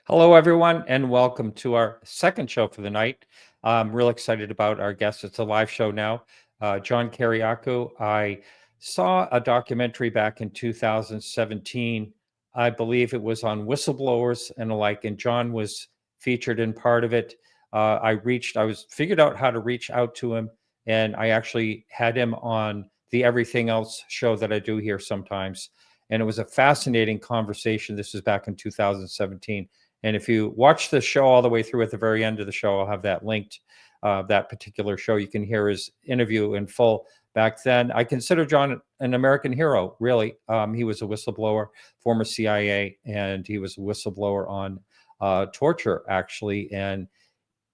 Hello, everyone, and welcome to our second show for the night. I'm real excited about our guest. It's a live show now. John Kiriakou. I saw a documentary back in 2017. I believe it was on whistleblowers and the like, and John was featured in part of it. I figured out how to reach out to him, and I actually had him on the Everything Else show that I do here sometimes. And it was a fascinating conversation. This was back in 2017. And if you watch the show all the way through at the very end of the show, I'll have that linked, that particular show. You can hear his interview in full. Back then, I consider John an American hero, really. He was a whistleblower, former CIA, and he was a whistleblower on torture, actually. And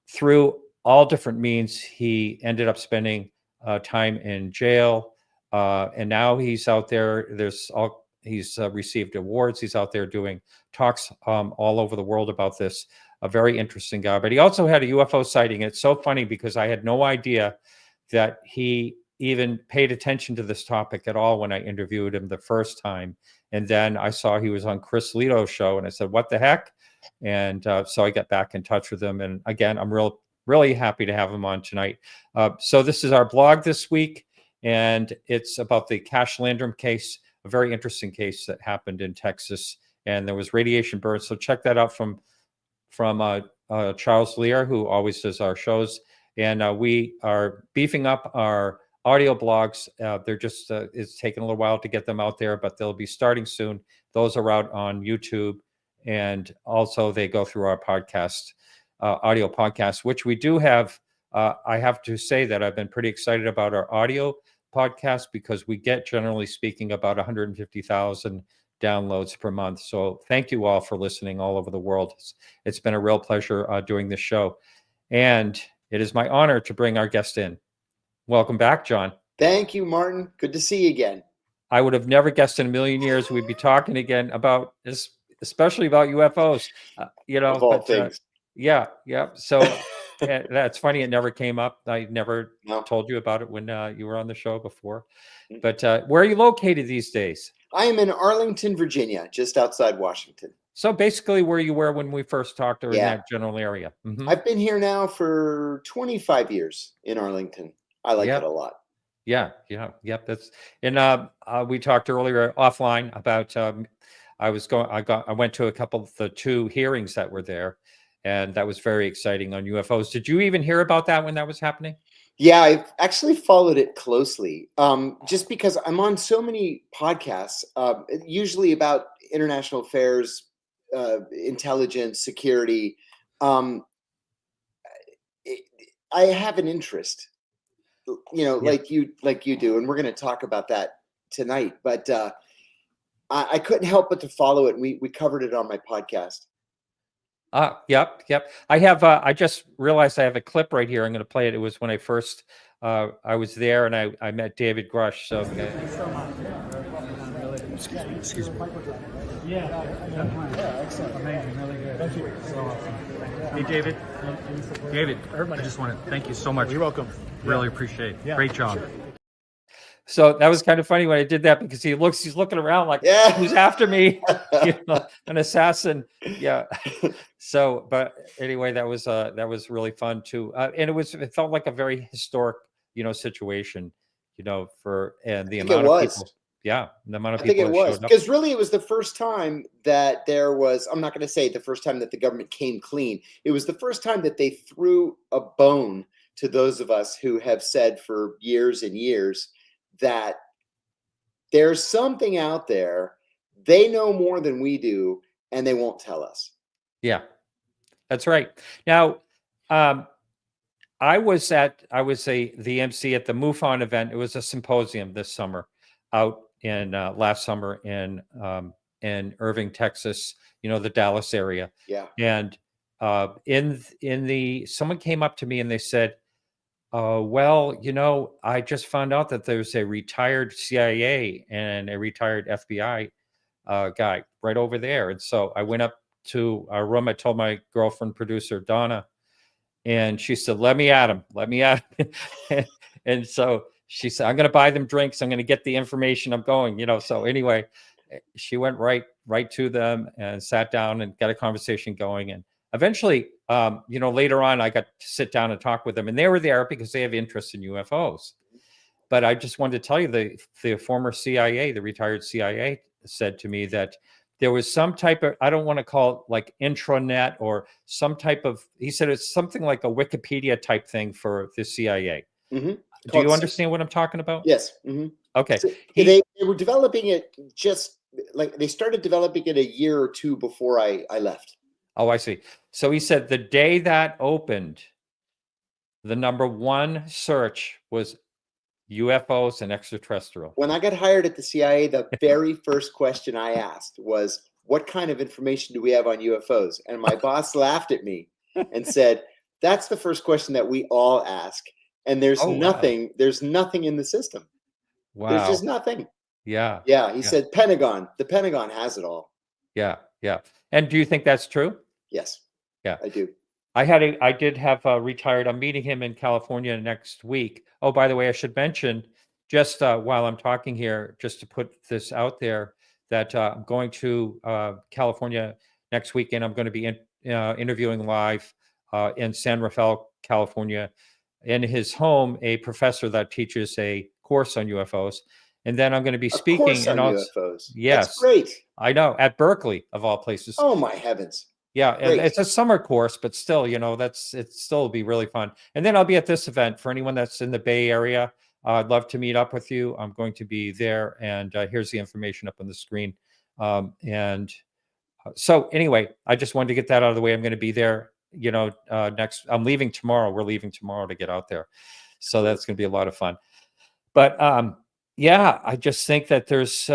through all different means, he ended up spending time in jail. And now he's out there. He's received awards. He's out there doing talks all over the world about this. A very interesting guy. But he also had a UFO sighting. It's so funny because I had no idea that he even paid attention to this topic at all when I interviewed him the first time. And then I saw he was on Chris Lito's show, and I said, "What the heck?" And so I got back in touch with him. And again, I'm really happy to have him on tonight. So this is our blog this week, and it's about the Cash Landrum case. A very interesting case that happened in Texas, and there was radiation burn. So check that out from Charles Lear, who always does our shows. And we are beefing up our audio blogs. They're just it's taking a little while to get them out there, but they'll be starting soon. Those are out on YouTube, and also they go through our podcast, audio podcast, which we do have. I have to say that I've been pretty excited about our audio podcast because we get, generally speaking, about 150,000 downloads per month. So thank you all for listening all over the world. It's been a real pleasure doing this show. And it is my honor to bring our guest in. Welcome back, John. Thank you, Martin. Good to see you again. I would have never guessed in a million years we'd be talking again about this, especially about UFOs. Of all things. Yeah. So that's funny. It never came up. I never told you about it when you were on the show before. But where are you located these days? I am in Arlington, Virginia, just outside Washington. So basically where you were when we first talked, or in that general area. Mm-hmm. I've been here now for 25 years in Arlington. I like it a lot. Yep. That's, and we talked earlier offline about I went to a couple of the two hearings that were there, and that was very exciting on UFOs. Did you even hear about that when that was happening? Yeah, I've actually followed it closely, just because I'm on so many podcasts, usually about international affairs, intelligence, security. I have an interest, like you do, and we're going to talk about that tonight. But I couldn't help but to follow it. We covered it on my podcast. Yep. I have. I just realized I have a clip right here. I'm going to play it. It was when I first I was there, and I met David Grusch. So. Thanks so much. Excuse me. Yeah, excellent, amazing, really good. Thank you. So awesome. Hey, David. David, I just want to thank you so much. You're welcome. Really appreciate it. Yeah, great job. Sure. So that was kind of funny when I did that, because he's looking around like, who's after me? An assassin. Yeah. So, but anyway, that was really fun too. And it felt like a very historic, situation, for the amount of people. Yeah. The amount of people. I think it was, because really it was the first time that there was, I'm not going to say the first time that the government came clean. It was the first time that they threw a bone to those of us who have said for years and years that there's something out there, they know more than we do, and they won't tell us. Yeah, that's right. Now, I was the MC at the MUFON event. It was a symposium this summer out in last summer in Irving, Texas, the Dallas area. Yeah. And someone came up to me and they said, well, I just found out that there's a retired CIA and a retired FBI guy right over there. And so I went up to our room. I told my girlfriend, producer, Donna, and she said, let me at him. And so she said, I'm going to buy them drinks. I'm going to get the information. I'm going, So anyway, she went right right to them and sat down and got a conversation going. And eventually, later on, I got to sit down and talk with them, and they were there because they have interest in UFOs. But I just wanted to tell you, the former CIA, the retired CIA, said to me that there was some type of, I don't want to call it like intranet or some type of, he said it's something like a Wikipedia type thing for the CIA. Mm-hmm. Do you understand what I'm talking about? Yes. Mm-hmm. Okay. So they were developing it just like they started developing it a year or two before I left. Oh, I see. So he said the day that opened, the number one search was UFOs and extraterrestrial. When I got hired at the CIA, the very first question I asked was, what kind of information do we have on UFOs? And my boss laughed at me and said, that's the first question that we all ask. And there's nothing in the system. Wow. There's just nothing. Yeah. Yeah. He said, Pentagon. The Pentagon has it all. Yeah. Yeah. And do you think that's true? Yes. Yeah. I do. I did have retired. I'm meeting him in California next week. Oh, by the way, I should mention, just while I'm talking here, just to put this out there, that I'm going to California next week, and I'm going to be interviewing live in San Rafael, California, in his home, a professor that teaches a course on UFOs. And then I'm going to be speaking course on UFOs. Yes. That's great. I know, at Berkeley, of all places. Oh, my heavens. Yeah, Great. it's a summer course, but still, it still be really fun. And then I'll be at this event for anyone that's in the Bay Area. I'd love to meet up with you. I'm going to be there, and here's the information up on the screen. So anyway, I just wanted to get that out of the way. I'm going to be there, next. I'm leaving tomorrow. We're leaving tomorrow to get out there, so that's going to be a lot of fun. But yeah, I just think that there's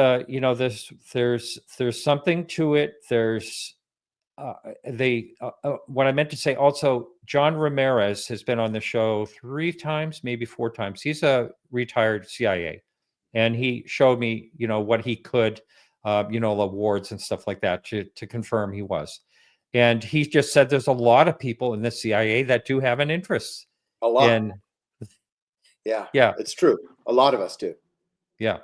there's something to it. There's what I meant to say also, John Ramirez has been on the show 3 times, maybe 4 times. He's a retired CIA, and he showed me, what he could, awards and stuff like that to confirm he was. And he just said there's a lot of people in the CIA that do have an interest. A lot. Yeah. It's true. A lot of us do. Yeah.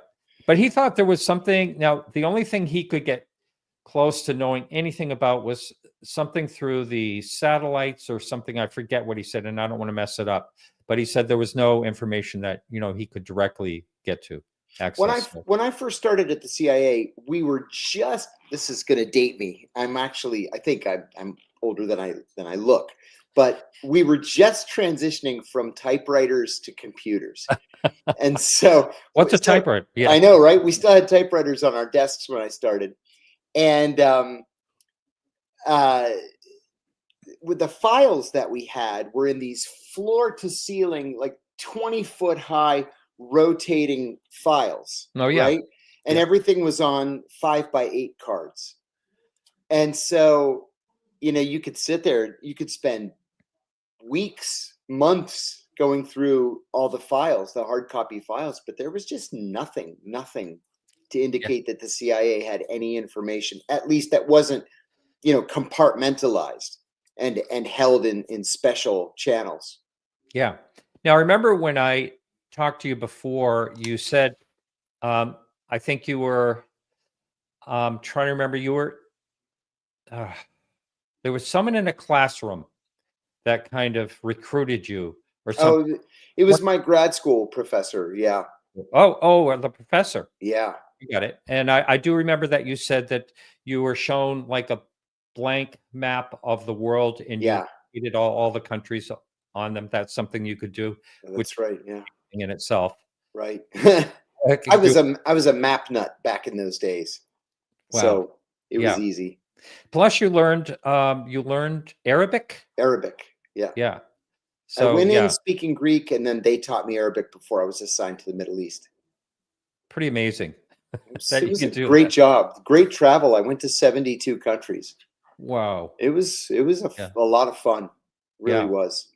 But he thought there was something. Now, the only thing he could get close to knowing anything about was something through the satellites or something. I forget what he said, and I don't want to mess it up. But he said there was no information that he could directly get to access. When I first started at the CIA, we were just. This is going to date me. I think I'm older than I look, but we were just transitioning from typewriters to computers, and so what's a typewriter? Yeah, I know, right? We still had typewriters on our desks when I started. And with the files that we had were in these floor to ceiling, like 20-foot high rotating files. Oh, yeah. Right. And everything was on 5x8 cards. And so, you could sit there, you could spend weeks, months going through all the files, the hard copy files, but there was just nothing to indicate that the CIA had any information, at least that wasn't, compartmentalized and held in special channels. Yeah. Now, remember when I talked to you before, you said, I think you were, trying to remember, you were, there was someone in a classroom that kind of recruited you or something. Oh, it was my grad school professor. Yeah. Oh, the professor. Yeah. You got it. And I do remember that you said that you were shown like a blank map of the world, and you needed all the countries on them. That's something you could do. That's right. Yeah. In itself. Right. I was a map nut back in those days. Wow. So it was easy. Plus you learned Arabic? Arabic. Yeah. Yeah. So I went in speaking Greek, and then they taught me Arabic before I was assigned to the Middle East. Pretty amazing. It was a great job. Great travel. I went to 72 countries. Wow. It was a lot of fun. Really was.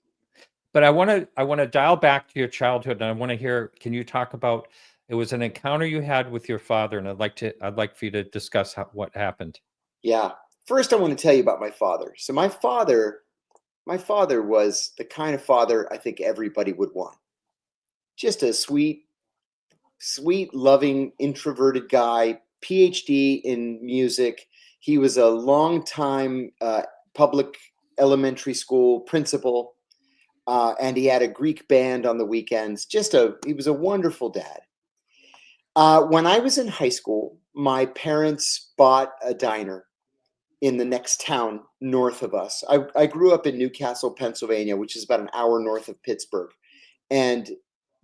But I want to dial back to your childhood, and I want to hear, can you talk about, it was an encounter you had with your father, and I'd like for you to discuss what happened. Yeah. First I want to tell you about my father. So my father was the kind of father I think everybody would want. Just a sweet, loving, introverted guy, PhD in music. He was a longtime public elementary school principal, and he had a Greek band on the weekends. He was a wonderful dad. When I was in high school, my parents bought a diner in the next town north of us. I grew up in Newcastle, Pennsylvania, which is about an hour north of Pittsburgh. And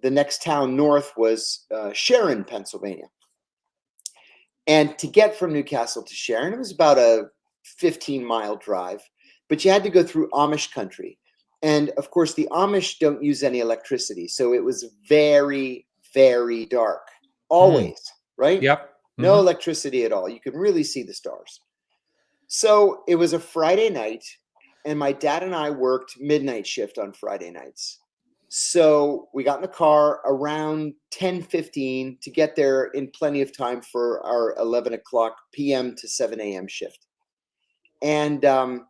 the next town north was Sharon, Pennsylvania. And to get from Newcastle to Sharon, it was about a 15-mile drive, but you had to go through Amish country. And of course, the Amish don't use any electricity. So it was very, very dark, always, right? Yep. No electricity at all. You could really see the stars. So it was a Friday night, and my dad and I worked midnight shift on Friday nights. So we got in the car around 10:15 to get there in plenty of time for our 11 o'clock p.m. to 7 a.m. shift. And and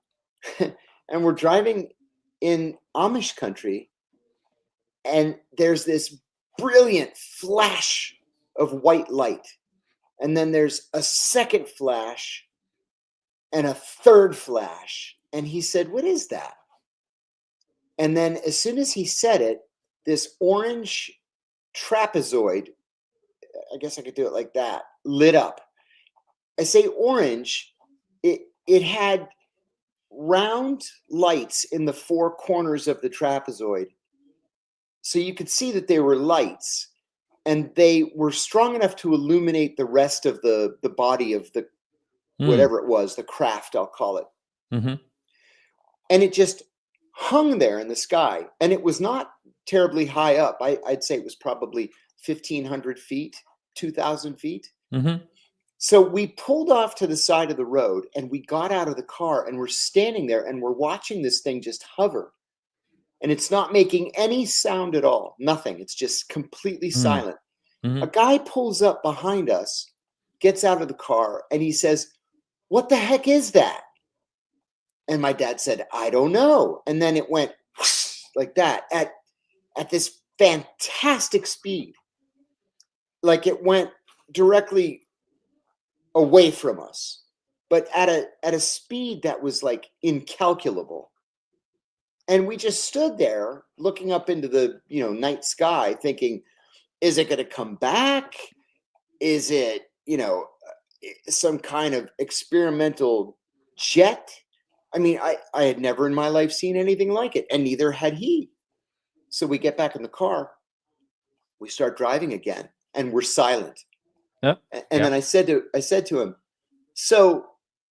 we're driving in Amish country, and there's this brilliant flash of white light. And then there's a second flash and a third flash. And he said, "What is that?" And then as soon as he said it, this orange trapezoid, I guess I could do it like that, lit up. I say orange, it had round lights in the four corners of the trapezoid. So you could see that they were lights, and they were strong enough to illuminate the rest of the body of the whatever it was, the craft, I'll call it. Mm-hmm. And it just hung there in the sky. And it was not terribly high up. I'd say it was probably 1,500 feet, 2,000 feet. Mm-hmm. So we pulled off to the side of the road, and we got out of the car, and we're standing there, and we're watching this thing just hover. And it's not making any sound at all. Nothing. It's just completely silent. Mm-hmm. A guy pulls up behind us, gets out of the car, and he says, "What the heck is that?" And my dad said, "I don't know." And then it went like that at this fantastic speed. Like it went directly away from us, but at a speed that was like incalculable. And we just stood there looking up into the night sky thinking, is it going to come back? Is it some kind of experimental jet? I mean, I had never in my life seen anything like it, and neither had he. So we get back in the car, we start driving again, and we're silent. Yep. And then I said to him, "So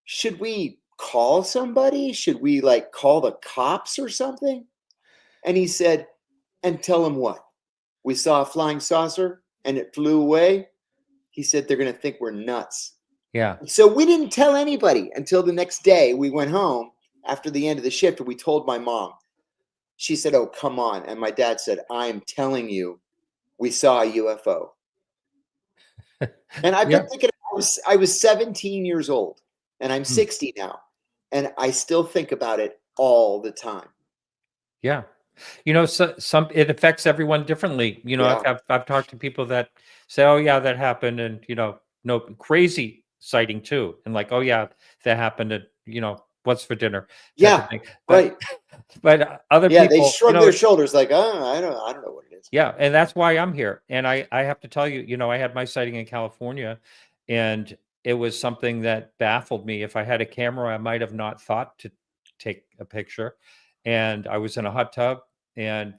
should we call somebody? Should we call the cops or something?" And he said, "And tell them what? We saw a flying saucer and it flew away." He said, "They're going to think we're nuts." Yeah. So we didn't tell anybody until the next day. We went home after the end of the shift, and we told my mom. She said, "Oh, come on." And my dad said, "I'm telling you, we saw a UFO." And I've been thinking, I was 17 years old, and I'm 60 now, and I still think about it all the time. Yeah. Some it affects everyone differently. I've talked to people that say, "Oh yeah, that happened," and no, crazy sighting too, and like, "Oh yeah, that happened," and what's for dinner? Yeah, right. But other Yeah, people, they shrug their shoulders like, "Oh, I don't know what it is." Yeah, and that's why I'm here. And I have to tell you, I had my sighting in California, and it was something that baffled me. If I had a camera, I might have not thought to take a picture. And I was in a hot tub, and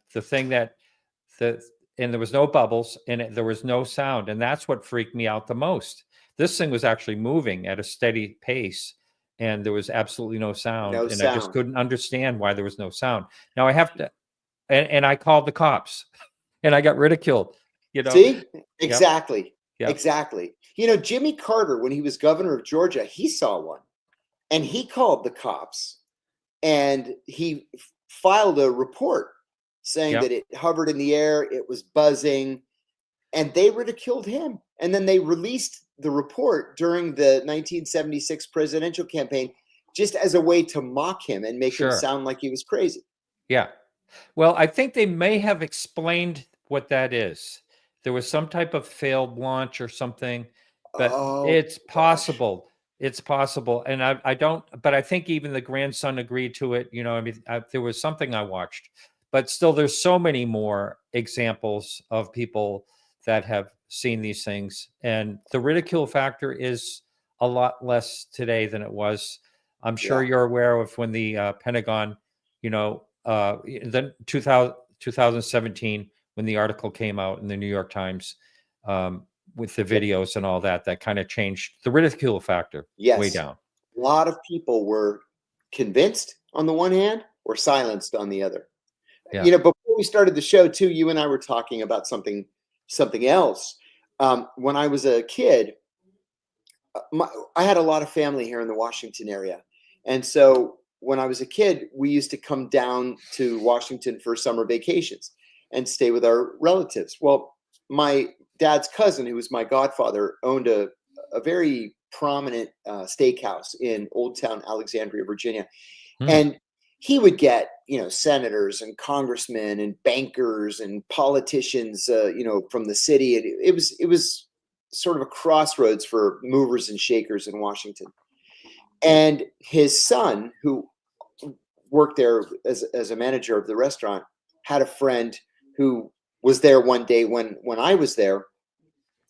and there was no bubbles, and there was no sound, and that's what freaked me out the most. This thing was actually moving at a steady pace, and there was absolutely no sound, I just couldn't understand why there was no sound. Now I have to, and I called the cops, and I got ridiculed. See, exactly, Yep. exactly. Jimmy Carter, when he was governor of Georgia, he saw one, and he called the cops, and he filed a report saying that it hovered in the air, it was buzzing, and they ridiculed him. And then they released the report during the 1976 presidential campaign just as a way to mock him and make him sound like he was crazy. Yeah. Well, I think they may have explained what that is. There was some type of failed launch or something, but Oh, it's gosh. possible. It's possible, and I don't. But I think even the grandson agreed to it. I mean, there was something I watched, but still, there's so many more examples of people that have seen these things, and the ridicule factor is a lot less today than it was. I'm sure Yeah. you're aware of when the Pentagon, the 2017 when the article came out in the New York Times. With the Yeah. videos and all that, that kind of changed the ridicule factor way Yes. down. A lot of people were convinced on the one hand or silenced on the other. Yeah. Before we started the show too, you and I were talking about something else. When I was a kid, I had a lot of family here in the Washington area. And so when I was a kid, we used to come down to Washington for summer vacations and stay with our relatives. Well, my dad's cousin, who was my godfather, owned a very prominent steakhouse in Old Town Alexandria, Virginia. Hmm. And he would get, senators and congressmen and bankers and politicians, from the city. And it was sort of a crossroads for movers and shakers in Washington. And his son, who worked there as a manager of the restaurant, had a friend who was there one day when I was there,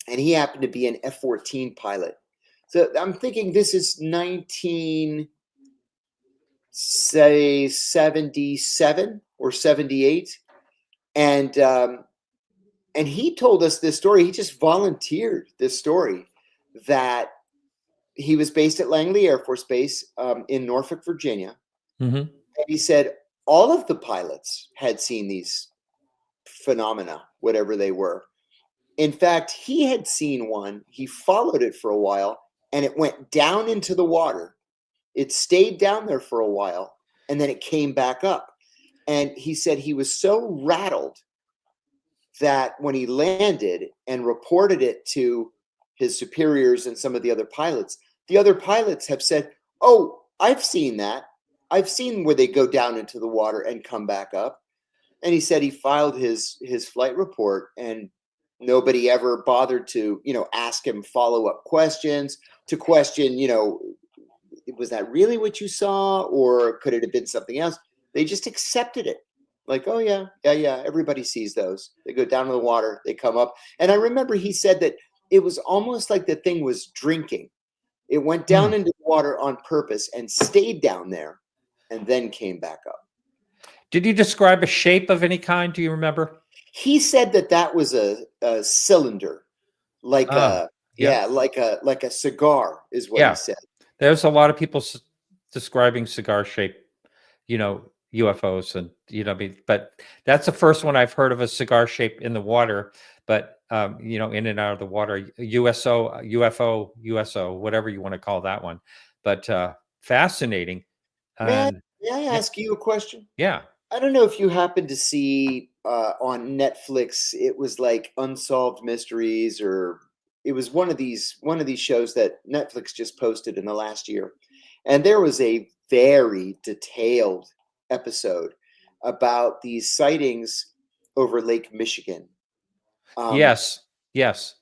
and he happened to be an F-14 pilot. So I'm thinking this is 1977 or 78, and he told us this story. He just volunteered this story that he was based at Langley Air Force Base in Norfolk, Virginia. Mm-hmm. And he said all of the pilots had seen these phenomena, whatever they were. In fact, he had seen one. He followed it for a while, and it went down into the water. It stayed down there for a while, and then it came back up. And he said he was so rattled that when he landed and reported it to his superiors and some of the other pilots have said, "Oh, I've seen that. I've seen where they go down into the water and come back up." And he said he filed his flight report, and nobody ever bothered to, ask him follow-up questions to question, was that really what you saw, or could it have been something else? They just accepted it. Like, oh yeah, everybody sees those. They go down to the water, they come up. And I remember he said that it was almost like the thing was drinking. It went down into the water on purpose and stayed down there and then came back up. Did you describe a shape of any kind? Do you remember? He said that was a cylinder, like like a cigar is what he said. There's a lot of people describing cigar shape, UFOs, and but that's the first one I've heard of a cigar shape in the water. But in and out of the water, UFO, whatever you want to call that one. But fascinating. May I ask you a question? Yeah. I don't know if you happened to see on Netflix. It was like Unsolved Mysteries, or it was one of these shows that Netflix just posted in the last year, and there was a very detailed episode about these sightings over Lake Michigan. Yes.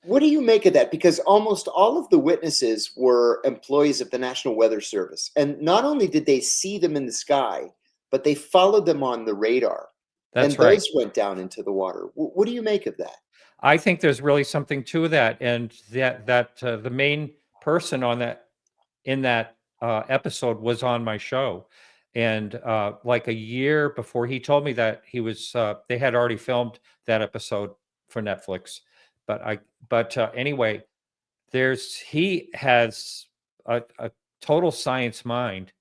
What do you make of that? Because almost all of the witnesses were employees of the National Weather Service, and not only did they see them in the sky, but they followed them on the radar. That's and right. Those went down into the water. What do you make of that? I think there's really something to that, and that the main person in that episode was on my show, and like a year before he told me that he was, they had already filmed that episode for Netflix, but anyway, he has a total science mind,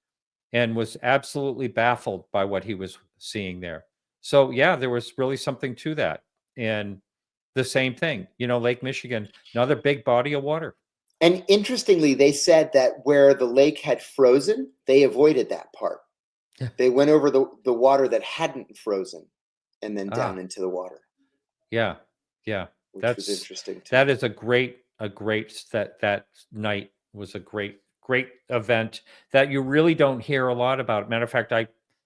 and was absolutely baffled by what he was seeing there. So yeah, there was really something to that, and the same thing, Lake Michigan, another big body of water. And interestingly, they said that where the lake had frozen, they avoided that part. Yeah. They went over the water that hadn't frozen and then down into the water. Yeah. Which was interesting too. That is a great that night was a great event that you really don't hear a lot about. Matter of fact,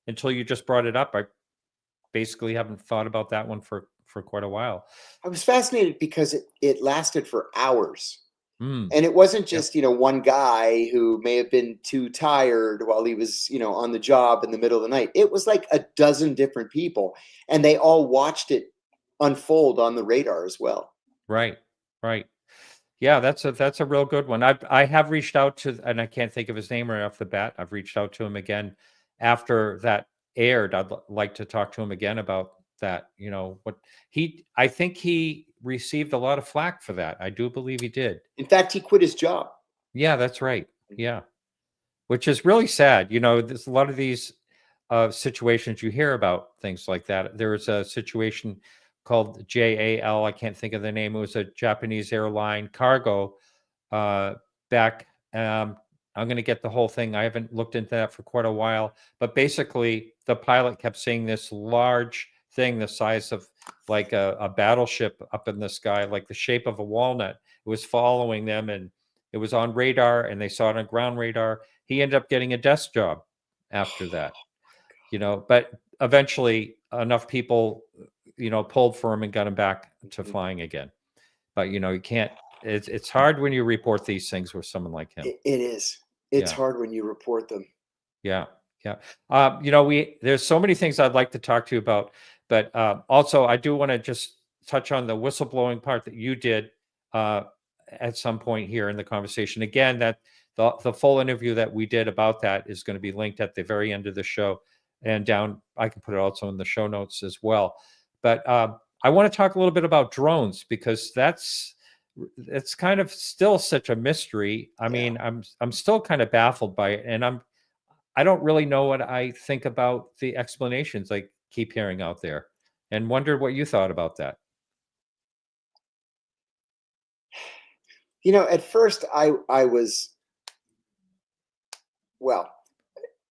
until you just brought it up, I basically haven't thought about that one for quite a while. I was fascinated because it lasted for hours. Mm. And it wasn't just, one guy who may have been too tired while he was, on the job in the middle of the night. It was like a dozen different people, and they all watched it unfold on the radar as well. Right. Right. Yeah, that's a real good one. I have reached out to, and I can't think of his name right off the bat. I've reached out to him again after that aired. I'd like to talk to him again about that. I think he received a lot of flack for that. I do believe he did. In fact, he quit his job. Yeah, that's right. Yeah, which is really sad. There's a lot of these situations you hear about things like that. There was a situation called JAL. I can't think of the name. It was a Japanese airline cargo back. I'm going to get the whole thing. I haven't looked into that for quite a while. But basically, the pilot kept seeing this large thing the size of like a battleship up in the sky, like the shape of a walnut. It was following them, and it was on radar, and they saw it on ground radar. He ended up getting a desk job after that. But eventually enough people, pulled for him and got him back to flying again. But, you can't, it's hard when you report these things with someone like him. It is. It's hard when you report them. Yeah. Yeah. There's so many things I'd like to talk to you about, but also I do want to just touch on the whistleblowing part that you did at some point here in the conversation. Again, that the full interview that we did about that is going to be linked at the very end of the show. And down, I can put it also in the show notes as well. But I want to talk a little bit about drones, because it's kind of still such a mystery. I mean, I'm still kind of baffled by it, and I don't really know what I think about the explanations I keep hearing out there, and wondered what you thought about that. At first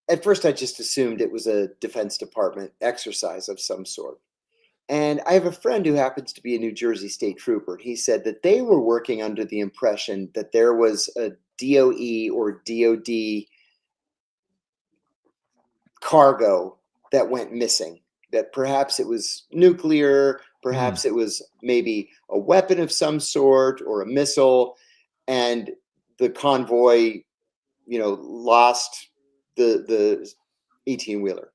at first I just assumed it was a Defense Department exercise of some sort. And I have a friend who happens to be a New Jersey state trooper. He said that they were working under the impression that there was a DOE or DOD cargo that went missing, that perhaps it was nuclear, perhaps it was maybe a weapon of some sort or a missile, and the convoy, lost the 18-wheeler.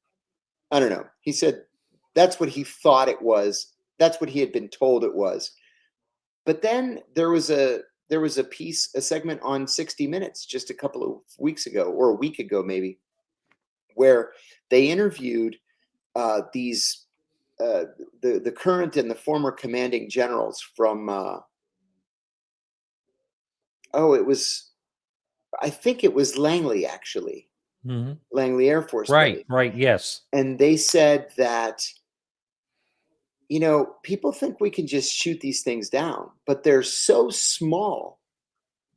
I don't know. He said that's what he thought it was. That's what he had been told it was. But then there was a segment on 60 Minutes just a couple of weeks ago, or a week ago maybe, where they interviewed these the current and the former commanding generals from I think it was Langley, actually. Mm-hmm. Langley Air Force Right, Base. right, yes. And they said that, people think we can just shoot these things down, but they're so small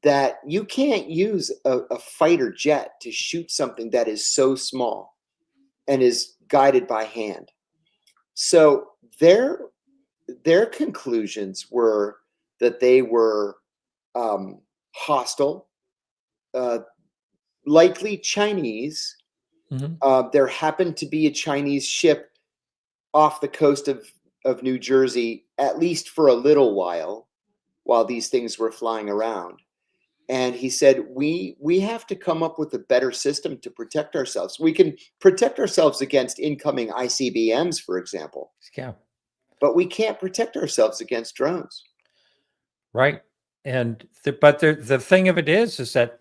that you can't use a fighter jet to shoot something that is so small and is guided by hand. So their conclusions were that they were hostile, likely Chinese. Mm-hmm. There happened to be a Chinese ship off the coast of New Jersey, at least for a little while these things were flying around. And he said, we have to come up with a better system to protect ourselves. We can protect ourselves against incoming ICBMs, for example. Yeah. But we can't protect ourselves against drones. Right. And the thing of it is that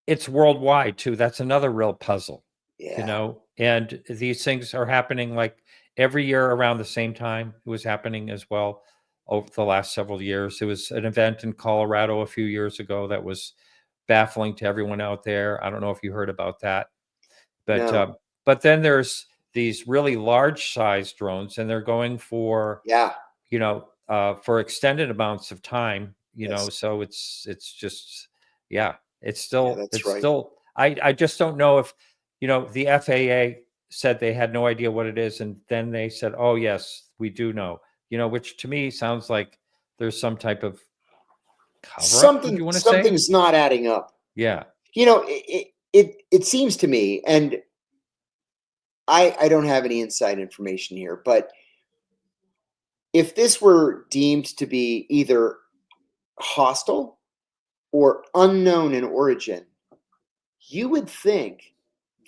it's worldwide too. That's another real puzzle. Yeah. And these things are happening like every year around the same time. It was happening as well over the last several years. There was an event in Colorado a few years ago that was baffling to everyone out there. I don't know if you heard about that, but No. But then there's these really large size drones, and they're going for for extended amounts of time. So it's just it's still that's right. still. I just don't know if the FAA said they had no idea what it is, and then they said, "Oh yes, we do know." Which to me sounds like there's some type of cover-up. Would you want to say something's not adding up? Yeah. It seems to me, and I don't have any inside information here, but if this were deemed to be either hostile or unknown in origin, you would think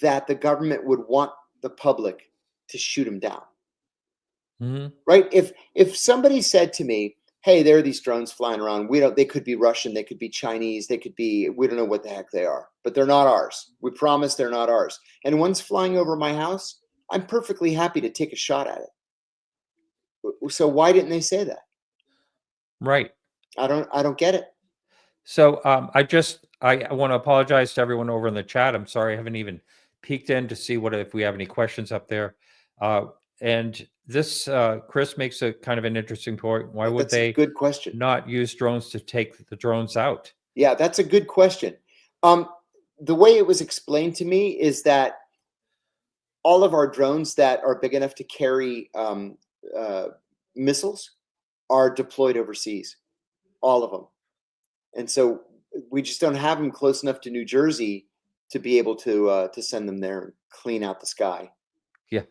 that the government would want the public to shoot them down. Right? If somebody said to me, hey, there are these drones flying around, they could be Russian, they could be Chinese, we don't know what the heck they are, but they're not ours. We promise they're not ours. And one's flying over my house, I'm perfectly happy to take a shot at it. So why didn't they say that? Right. I don't get it. So I want to apologize to everyone over in the chat. I'm sorry I haven't even peeked in to see if we have any questions up there. And this Chris makes a kind of an interesting point. Why would That's a good question. not use drones to take the drones out? Yeah, that's a good question. The way it was explained to me is that all of our drones that are big enough to carry missiles are deployed overseas, all of them. And so we just don't have them close enough to New Jersey to be able to send them there and clean out the sky. Yeah.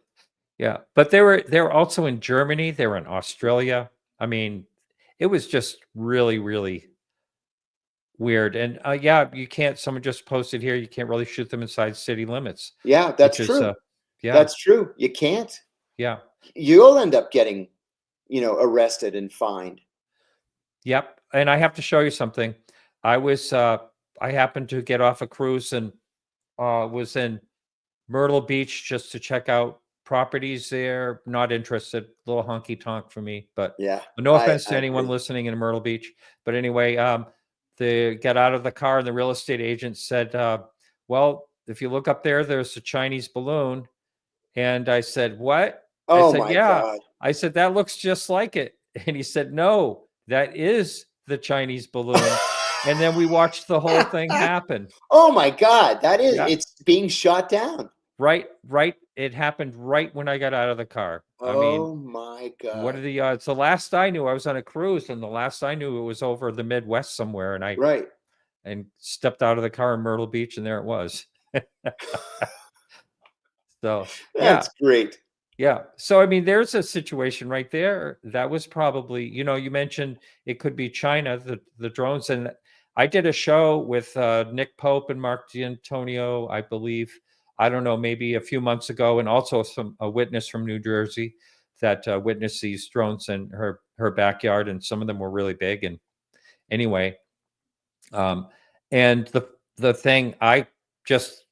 Yeah. But they were also in Germany. They were in Australia. I mean, it was just really, really weird. And yeah, you can't, someone just posted here, you can't really shoot them inside city limits. Yeah, that's true. Yeah. That's true. You can't. Yeah. You'll end up getting, arrested and fined. Yep. And I have to show you something. I happened to get off a cruise and was in Myrtle Beach just to check out properties there. Not interested. A little honky tonk for me, but yeah. No offense to I anyone agree. listening in Myrtle Beach. But anyway, they got out of the car and the real estate agent said, well, if you look up there, there's a Chinese balloon. And I said, what? Oh, I said, my yeah. God. I said, that looks just like it. And he said, no, that is the Chinese balloon. And then we watched the whole thing happen. Oh, my God. Yeah. It's being shot down. Right. It happened right when I got out of the car. I mean, my God. what are the odds? The last I knew, I was on a cruise, and the last I knew, it was over the Midwest somewhere. And Right. and stepped out of the car in Myrtle Beach, and there it was. So That's great. Yeah. So, I mean, there's a situation right there. That was probably, you mentioned it could be China, the drones. And I did a show with Nick Pope and Mark D'Antonio, I believe, I don't know, maybe a few months ago, and also a witness from New Jersey that witnessed these drones in her backyard. And some of them were really big. And anyway, and the thing, I just,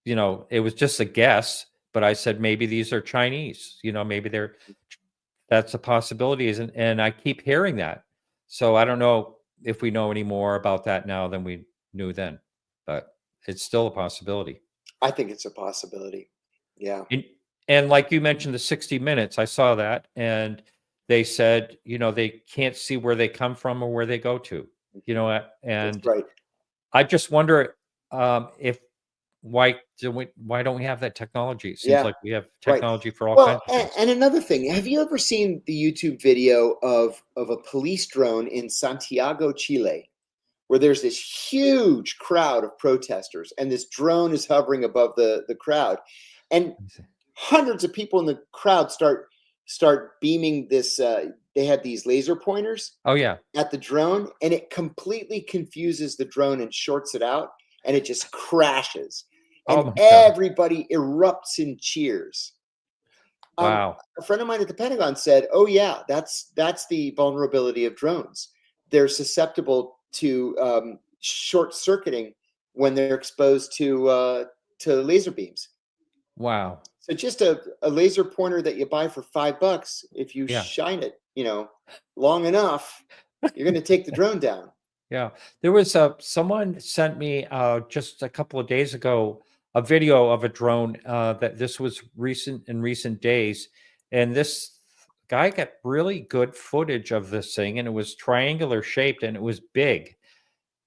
it was just a guess. But I said, maybe these are Chinese, maybe that's a possibility. And I keep hearing that. So I don't know if we know any more about that now than we knew then, but it's still a possibility. I think it's a possibility. Yeah. And like you mentioned, the 60 Minutes, I saw that. And they said, they can't see where they come from or where they go to, and That's right. I just wonder why don't we have that technology? It seems like we have technology for all kinds of things. And another thing, have you ever seen the YouTube video of a police drone in Santiago, Chile, where there's this huge crowd of protesters and this drone is hovering above the crowd, and hundreds of people in the crowd start beaming this they have these laser pointers at the drone, and it completely confuses the drone and shorts it out, and it just crashes. And everybody erupts in cheers. Wow. A friend of mine at the Pentagon said, oh, yeah, that's the vulnerability of drones. They're susceptible to short circuiting when they're exposed to laser beams. Wow. So just a laser pointer that you buy for $5, if you shine it, long enough, you're going to take the drone down. Yeah. There was someone sent me just a couple of days ago a video of a drone that this was in recent days. And this guy got really good footage of this thing, and it was triangular shaped and it was big.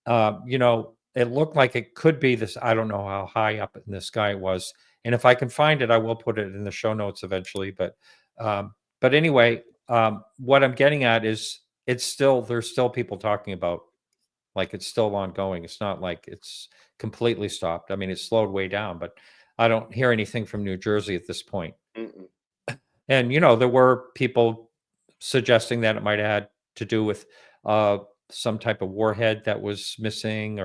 It looked like it could be this. I don't know how high up in the sky it was. And if I can find it, I will put it in the show notes eventually. But anyway, what I'm getting at is there's still people talking about, like, it's still ongoing. It's not like it's completely stopped. I mean, it's slowed way down, but I don't hear anything from New Jersey at this point. Mm-mm. And, there were people suggesting that it might have had to do with some type of warhead that was missing,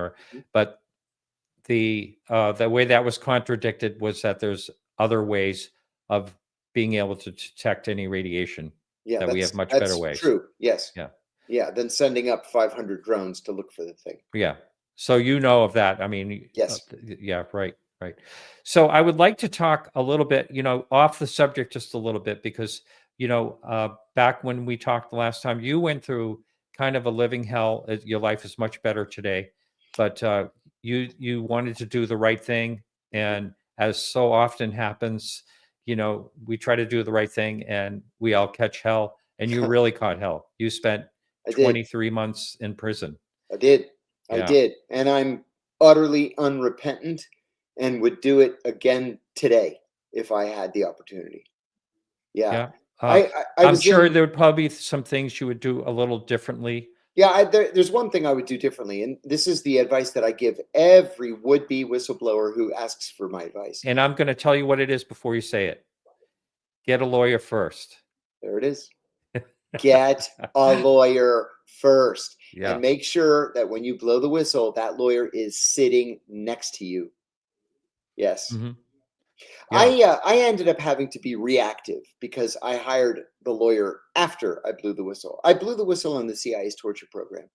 but the way that was contradicted was that there's other ways of being able to detect any radiation. Yeah, that we have much that's better ways. true. Yes. Yeah. Yeah. Than sending up 500 drones to look for the thing. Yeah. So you know of that. I mean, Yes. yeah, right, right. So I would like to talk a little bit, off the subject just a little bit, because, back when we talked the last time, you went through kind of a living hell. Your life is much better today, but you wanted to do the right thing, and as so often happens, we try to do the right thing, and we all catch hell. And you really caught hell. You spent I did. 23 months in prison. I did. I Yeah. did. And I'm utterly unrepentant and would do it again today if I had the opportunity. Yeah. Yeah. I I'm was sure in- there would probably be some things you would do a little differently. Yeah, there's one thing I would do differently, and this is the advice that I give every would-be whistleblower who asks for my advice. And I'm going to tell you what it is before you say it. Get a lawyer first. There it is. Get a lawyer first. Yeah. And make sure that when you blow the whistle, that lawyer is sitting next to you. Yes. Mhm. I ended up having to be reactive because I hired the lawyer after I blew the whistle. I blew the whistle on the CIA's torture program.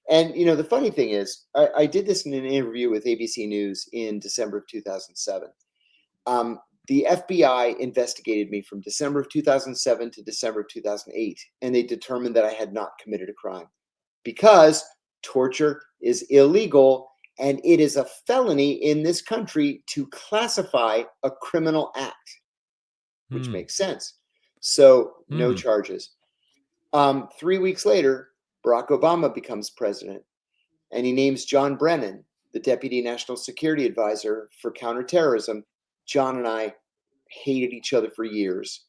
And, the funny thing is, I did this in an interview with ABC News in December of 2007. The FBI investigated me from December of 2007 to December of 2008, and they determined that I had not committed a crime because torture is illegal. And it is a felony in this country to classify a criminal act, which makes sense. So no charges. 3 weeks later, Barack Obama becomes president, and he names John Brennan, the Deputy National Security Advisor for counterterrorism. John and I hated each other for years.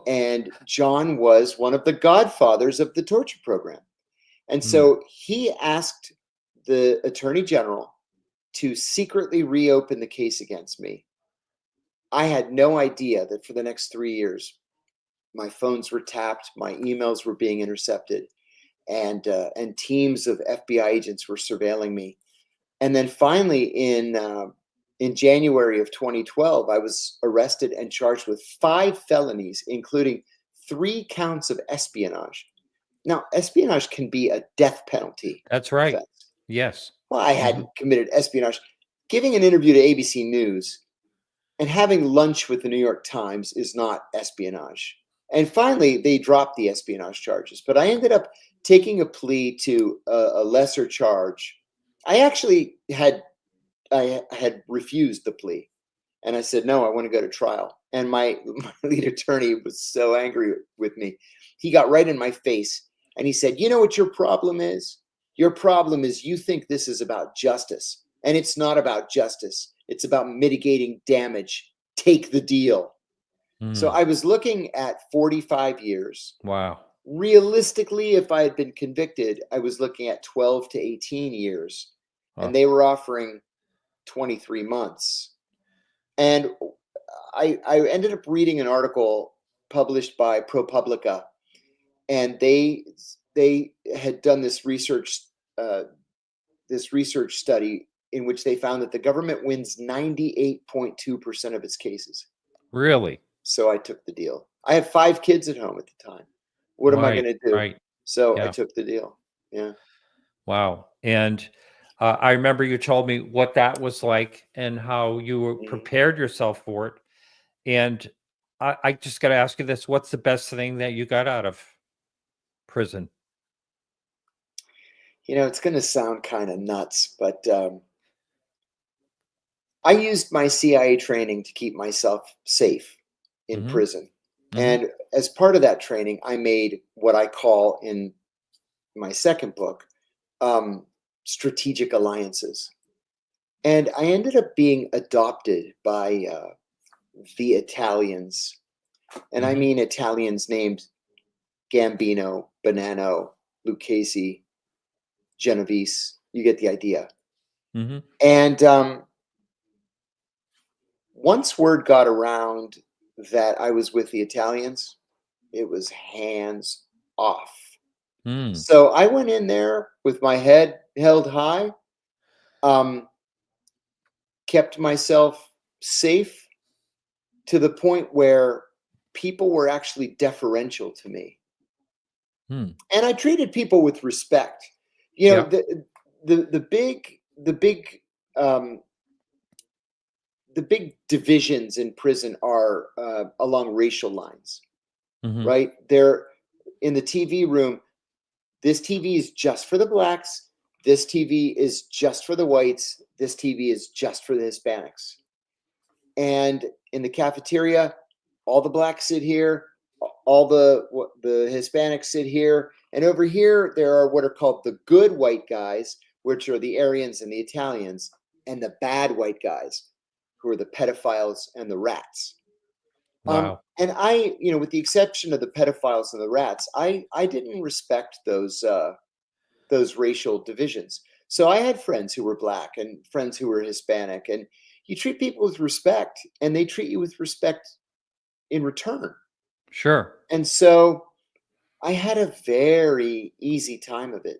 And John was one of the godfathers of the torture program. And so he asked the Attorney General to secretly reopen the case against me. I had no idea that for the next 3 years, my phones were tapped, my emails were being intercepted, and teams of FBI agents were surveilling me. And then finally, in January of 2012, I was arrested and charged with 5 felonies, including 3 counts of espionage. Now, espionage can be a death penalty. That's right. offense. Yes. Well, I hadn't committed espionage. Giving an interview to ABC News and having lunch with the New York Times is not espionage. And finally, they dropped the espionage charges. But I ended up taking a plea to a lesser charge. I actually had refused the plea. And I said, no, I want to go to trial. And my lead attorney was so angry with me. He got right in my face and he said, you know what your problem is? Your problem is you think this is about justice. And it's not about justice. It's about mitigating damage. Take the deal. So I was looking at 45 years. Wow. Realistically, if I had been convicted, I was looking at 12 to 18 years. And they were offering 23 months. And I ended up reading an article published by ProPublica, and they had done this research study in which they found that the government wins 98.2% of its cases. Really? So I took the deal. I had 5 kids at home at the time. What am I going to do? Right. So Yeah. I took the deal. Yeah. Wow. And I remember you told me what that was like and how you were prepared yourself for it. And I just got to ask you this. What's the best thing that you got out of prison? It's going to sound kind of nuts, but I used my CIA training to keep myself safe in prison. And as part of that training, I made what I call in my second book, strategic alliances. And I ended up being adopted by the Italians. And I mean Italians named Gambino, Bonanno, Lucchese, Genovese. You get the idea. And once word got around that I was with the Italians, it was hands off. Mm. So I went in there with my head held high, kept myself safe to the point where people were actually deferential to me. Mm. And I treated people with respect. You know, Yeah. the big divisions in prison are along racial lines, Hmm. right? They're in the TV room. This TV is just for the blacks. This TV is just for the whites. This TV is just for the Hispanics. And in the cafeteria, all the blacks sit here, all the Hispanics sit here, and over here there are what are called the good white guys, which are the Aryans and the Italians, and the bad white guys, who are the pedophiles and the rats. Wow. And I, with the exception of the pedophiles and the rats, I didn't respect those racial divisions. So I had friends who were black and friends who were Hispanic, and you treat people with respect, and they treat you with respect in return. Sure. And so I had a very easy time of it,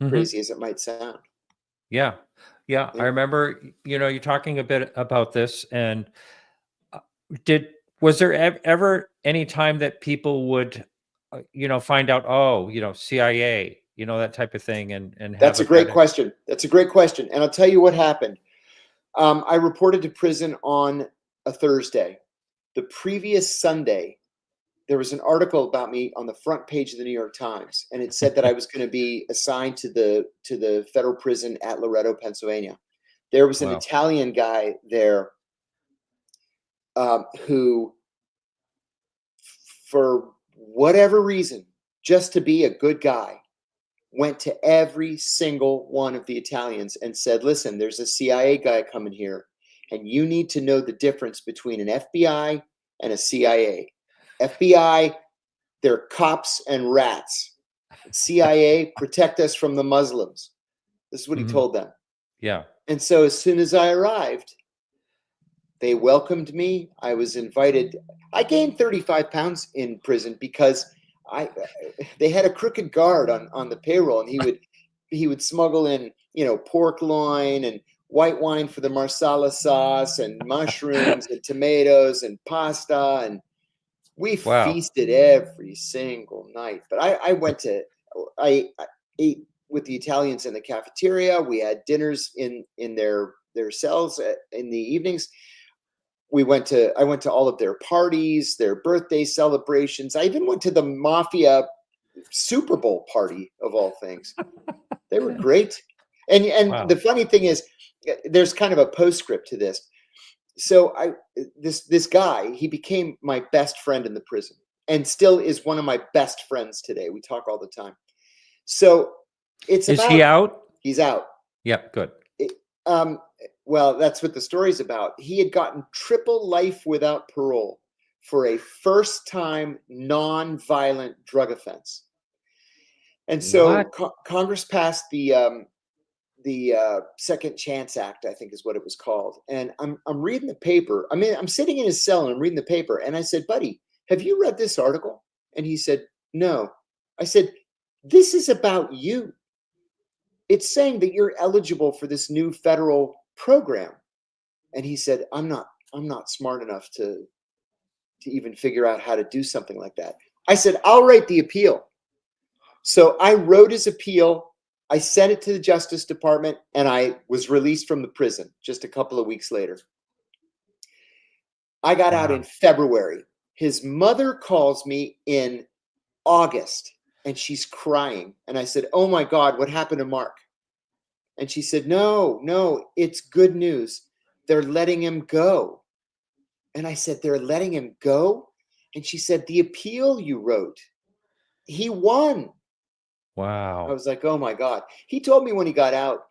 Hmm. crazy as it might sound. Yeah. Yeah. I Yeah. remember, you're talking a bit about this, and uh, was there ever any time that people would, find out, oh, CIA, that type of thing, and That's have a a great better. question. That's a great question. And I'll tell you what happened. I reported to prison on a Thursday. The previous Sunday, there was an article about me on the front page of the New York Times, and it said that I was going to be assigned to the federal prison at Loretto, Pennsylvania. There was an Wow. Italian guy there who, for whatever reason, just to be a good guy, went to every single one of the Italians and said, listen, there's a CIA guy coming here, and you need to know the difference between an FBI and a CIA. FBI, they're cops and rats. CIA, protect us from the Muslims. This is what he Mhm. told them. Yeah. And so as soon as I arrived, they welcomed me. I was invited. I gained 35 pounds in prison because they had a crooked guard on the payroll, and he would smuggle in, pork loin and white wine for the marsala sauce and mushrooms and tomatoes and pasta, and we Wow. feasted every single night. But I ate with the Italians in the cafeteria. We had dinners in their cells in the evenings. I went to all of their parties, their birthday celebrations. I even went to the Mafia Super Bowl party, of all things. They were great. And Wow. the funny thing is, there's kind of a postscript to this. So this guy, he became my best friend in the prison, and still is one of my best friends today. We talk all the time. So it's Is about, he out? he's out. Yep. Good. Well, that's what the story's about. He had gotten triple life without parole for a first-time non-violent drug offense. And so What? Congress passed the Second Chance Act, I think is what it was called. And I'm reading the paper. I mean, I'm sitting in his cell and I'm reading the paper. And I said, buddy, have you read this article? And he said, no. I said, this is about you. It's saying that you're eligible for this new federal program. And he said, I'm not smart enough to even figure out how to do something like that. I said, I'll write the appeal. So I wrote his appeal. I sent it to the Justice Department, and I was released from the prison just a couple of weeks later. I got out in February. His mother calls me in August, and she's crying. And I said, oh my God, what happened to Mark? And she said, no, it's good news. They're letting him go. And I said, they're letting him go? And she said, the appeal you wrote, he won. Wow. I was like, oh my God. He told me when he got out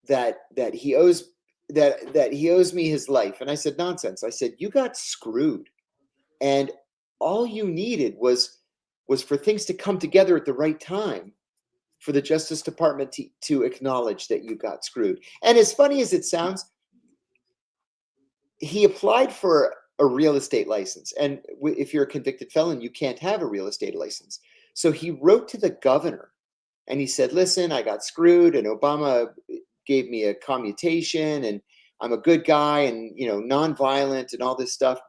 that he owes me his life. And I said, nonsense. I said, you got screwed. And all you needed was for things to come together at the right time for the Justice Department to acknowledge that you got screwed. And as funny as it sounds, he applied for a real estate license. And if you're a convicted felon, you can't have a real estate license. So he wrote to the governor and he said, listen, I got screwed and Obama gave me a commutation and I'm a good guy and, you know, nonviolent and all this stuff.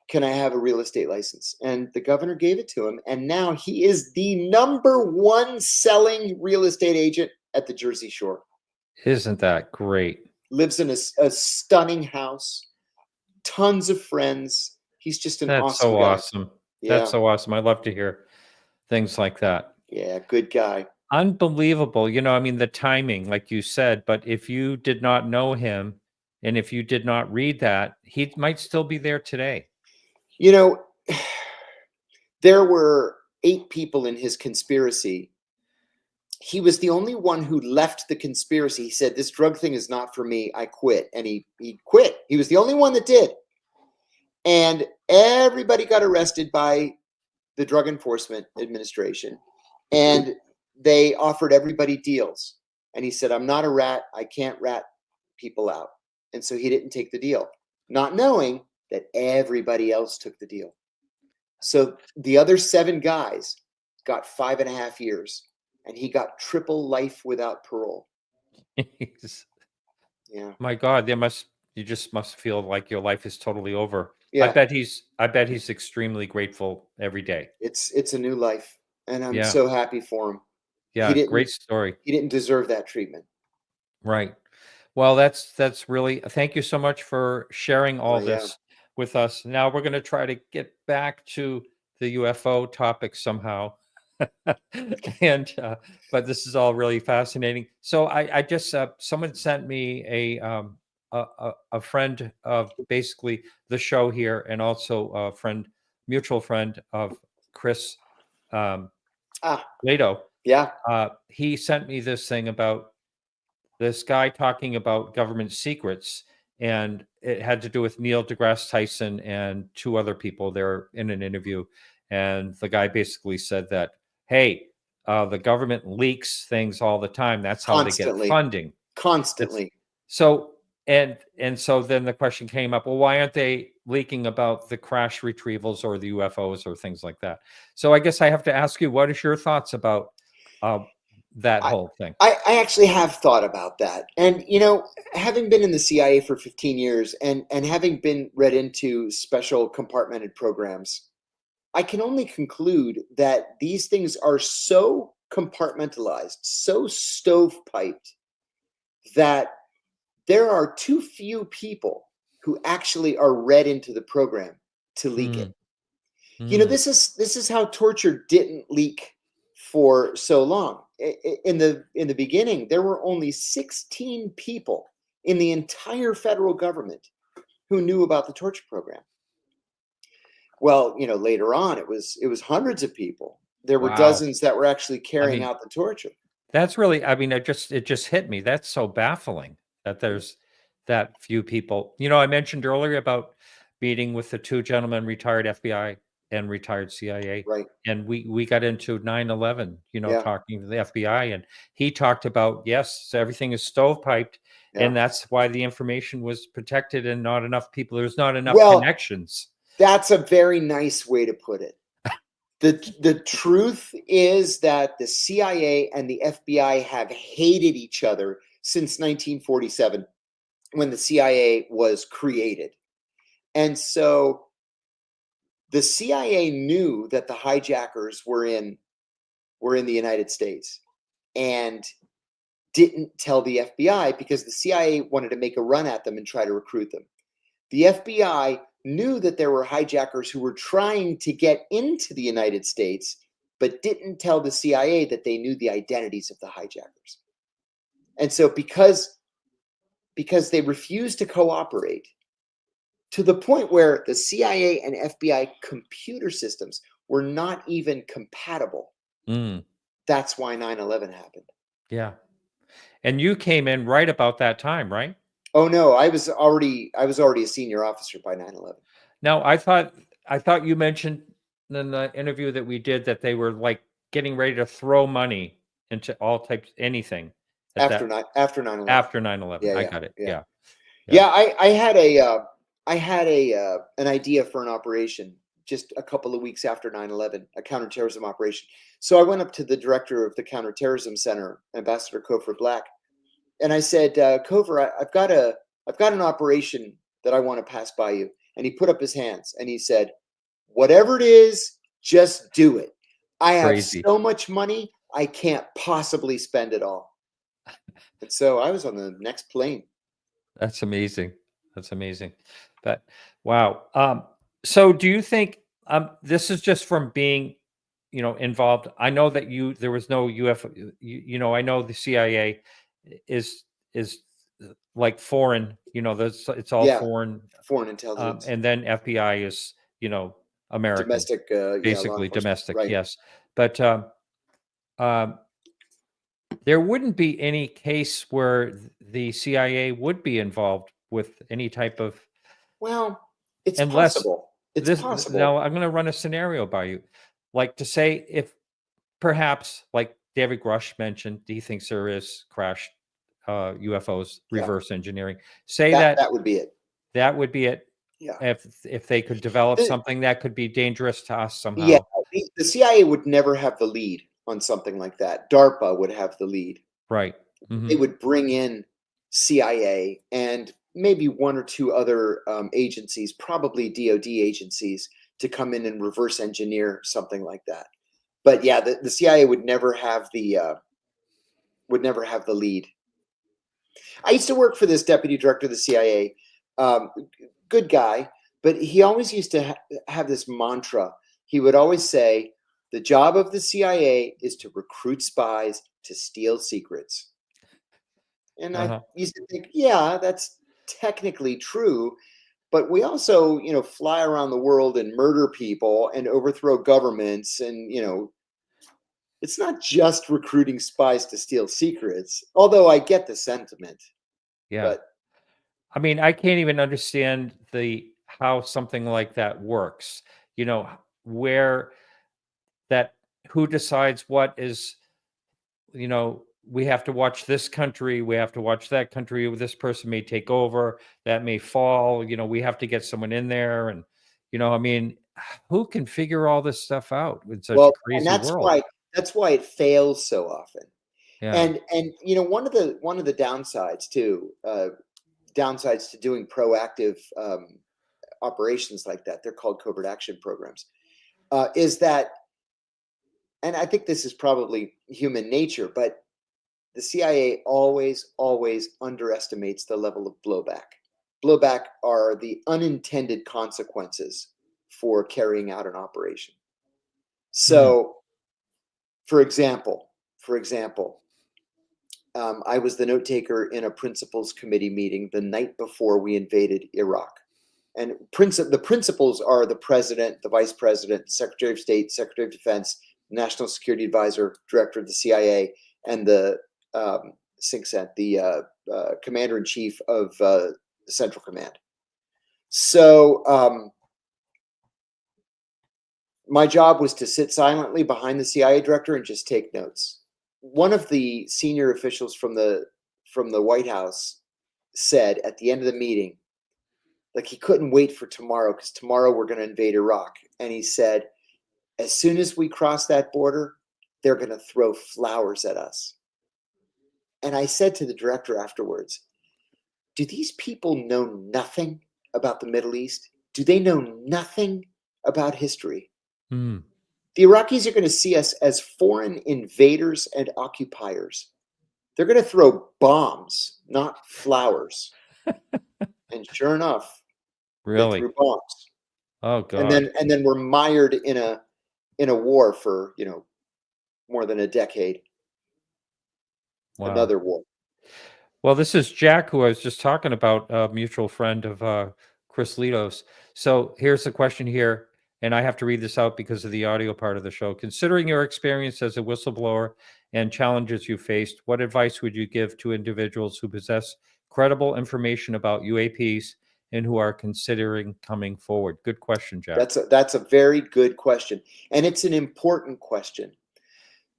Can I have a real estate license? And the governor gave it to him. And now he is the #1 selling real estate agent at the Jersey Shore. Isn't that great? Lives in a stunning house, tons of friends. He's just an That's awesome so guy. awesome. Yeah. That's so awesome. I love to hear things like that. Yeah, good guy. Unbelievable. You know, I mean, the timing, like you said, but if you did not know him and if you did not read that, he might still be there today. You know, there were 8 people in his conspiracy. He was the only one who left the conspiracy. He said, this drug thing is not for me. I quit. And he quit. He was the only one that did. And everybody got arrested by the Drug Enforcement Administration. And they offered everybody deals. And he said, I'm not a rat. I can't rat people out. And so he didn't take the deal, not knowing that everybody else took the deal. So the other 7 guys got 5.5 years. And he got triple life without parole. Yeah. My God, you just must feel like your life is totally over. Yeah. I bet he's extremely grateful every day. It's a new life. And I'm Yeah. so happy for him. Yeah, great story. He didn't deserve that treatment. Right. Well, that's really, thank you so much for sharing all this with us. Now we're going to try to get back to the UFO topic somehow. And but this is all really fascinating. So I just someone sent me a friend of basically the show here, and also a mutual friend of Chris Lato. Yeah. He sent me this thing about this guy talking about government secrets, and it had to do with Neil deGrasse Tyson and 2 other people there in an interview. And the guy basically said that, hey, the government leaks things all the time. That's how they get funding. Constantly. So and so then the question came up, well, why aren't they leaking about the crash retrievals or the UFOs or things like that? So I guess I have to ask you, what is your thoughts about that whole thing? I actually have thought about that. And, you know, having been in the CIA for 15 years and having been read into special compartmented programs, I can only conclude that these things are so compartmentalized, so stovepiped, that there are too few people who actually are read into the program to leak it. You know, this is how torture didn't leak for so long. In the beginning, there were only 16 people in the entire federal government who knew about the torture program. Well, you know, later on, it was hundreds of people. There were dozens that were actually carrying out the torture. That's really, I mean, it just hit me. That's so baffling that there's that few people. You know, I mentioned earlier about meeting with the 2 gentlemen, retired FBI and retired CIA. Right. And we got into 9/11, you know, Yeah. talking to the FBI, and he talked about, yes, everything is stovepiped. Yeah. And that's why the information was protected and not enough people. There's not enough connections. That's a very nice way to put it. The truth is that the CIA and the FBI have hated each other since 1947, when the CIA was created. And so the CIA knew that the hijackers were in the United States and didn't tell the FBI because the CIA wanted to make a run at them and try to recruit them. The FBI knew that there were hijackers who were trying to get into the United States, but didn't tell the CIA that they knew the identities of the hijackers. And so because they refused to cooperate, to the point where the CIA and FBI computer systems were not even compatible, that's why 9/11 happened. Yeah. And you came in right about that time, right? Oh no, I was already a senior officer by 9/11. Now, I thought you mentioned in the interview that we did that they were like getting ready to throw money into all types, anything After 9/11. After 9/11. Yeah, I yeah, got it. yeah. Yeah. Yeah, I had an idea for an operation just a couple of weeks after 9/11, a counterterrorism operation. So I went up to the director of the Counterterrorism Center, Ambassador Cofer Black, and I said, Cofer, I've got an operation that I want to pass by you. And he put up his hands and he said, whatever it is, just do it. I have Crazy. so much money, I can't possibly spend it all. And so I was on the next plane. That's amazing. That's amazing. But wow. So do you think this is just from being, involved? I know that there was no UFO. I know the CIA is like foreign. It's all foreign. Foreign intelligence. And then FBI is, American. Domestic, basically domestic, right. yes. But there wouldn't be any case where the CIA would be involved with any type of. Well, it's unless possible. It's possible. Now, I'm going to run a scenario by you. Like to say if perhaps, like David Grusch mentioned, he thinks there is crashed UFOs, reverse engineering. Say that would be it. That would be it. Yeah. If they could develop something that could be dangerous to us somehow. Yeah. The CIA would never have the lead on something like that. DARPA would have the lead. Right. Mm-hmm. They would bring in CIA and maybe one or two other agencies, probably DoD agencies, to come in and reverse engineer something like that. But yeah, the CIA would never have the lead. I used to work for this deputy director of the CIA. Good guy, but he always used to have this mantra. He would always say, the job of the CIA is to recruit spies to steal secrets. And I used to think, yeah, that's technically true, but we also, fly around the world and murder people and overthrow governments. And, it's not just recruiting spies to steal secrets, although I get the sentiment. Yeah. But I mean, I can't even understand how something like that works. Who decides what is, we have to watch this country, we have to watch that country, this person may take over, that may fall, we have to get someone in there. And, I mean, who can figure all this stuff out in such a crazy world? That's why it fails so often. Yeah. And one of the downsides too, downsides to doing proactive operations like that, they're called covert action programs, is that, and I think this is probably human nature, but the CIA always underestimates the level of blowback. Blowback are the unintended consequences for carrying out an operation. So, for example, I was the note taker in a principals committee meeting the night before we invaded Iraq. And the principals are the president, the vice president, secretary of state, secretary of defense, national security advisor, director of the CIA, and the CINCSENT, the commander in chief of the Central Command. So my job was to sit silently behind the CIA director and just take notes. One of the senior officials from the White House said at the end of the meeting, like he couldn't wait for tomorrow because tomorrow we're going to invade Iraq. And he said, as soon as we cross that border, they're going to throw flowers at us. And I said to the director afterwards, do these people know nothing about the Middle East? Do they know nothing about history? The Iraqis are going to see us as foreign invaders and occupiers. They're going to throw bombs, not flowers. And sure enough, really, they threw bombs. Oh God! And then we're mired in a war for more than a decade. Wow. Another war. Well, this is Jack, who I was just talking about, a mutual friend of Chris Litos. So here's the question here, and I have to read this out because of the audio part of the show. Considering your experience as a whistleblower and challenges you faced, what advice would you give to individuals who possess credible information about UAPs and who are considering coming forward? Good question, Jack. That's a very good question, and it's an important question.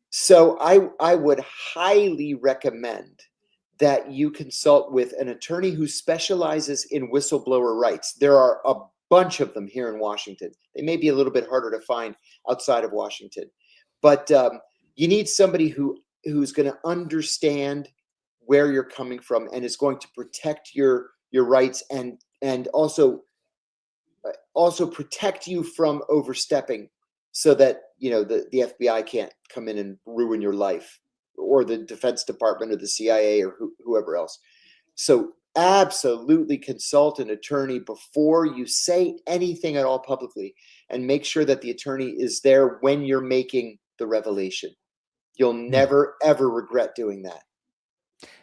So I would highly recommend that you consult with an attorney who specializes in whistleblower rights. There are a bunch of them here in Washington. They may be a little bit harder to find outside of Washington, but you need somebody who's going to understand where you're coming from and is going to protect your rights and also protect you from overstepping, so that the FBI can't come in and ruin your life, or the Defense Department or the CIA or whoever else. So absolutely consult an attorney before you say anything at all publicly, and make sure that the attorney is there when you're making the revelation. You'll never, ever regret doing that.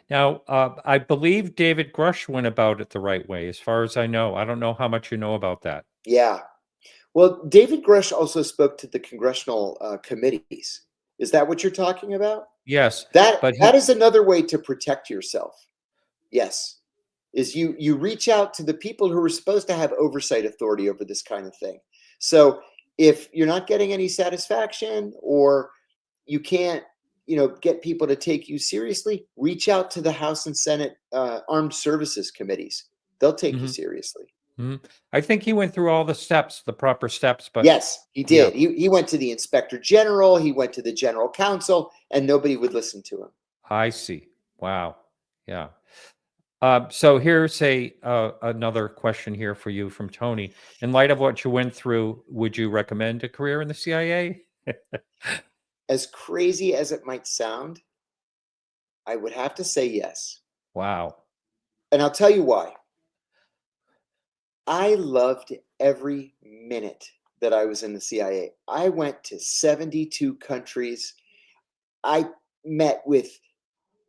Now, I believe David Grusch went about it the right way, as far as I know. I don't know how much you know about that. Yeah. Well, David Grusch also spoke to the congressional committees. Is that what you're talking about? Yes. That but is another way to protect yourself. Yes. Is you reach out to the people who are supposed to have oversight authority over this kind of thing. So if you're not getting any satisfaction, or you can't, get people to take you seriously, reach out to the House and Senate Armed Services committees. They'll take you seriously. I think he went through all the proper steps, but yes, he did. Yeah. He went to the Inspector General, he went to the General Counsel, and nobody would listen to him. I see. Wow. Yeah. So here's another question here for you from Tony. In light of what you went through, would you recommend a career in the CIA? As crazy as it might sound, I would have to say yes. Wow. And I'll tell you why. I loved every minute that I was in the CIA. I went to 72 countries. I met with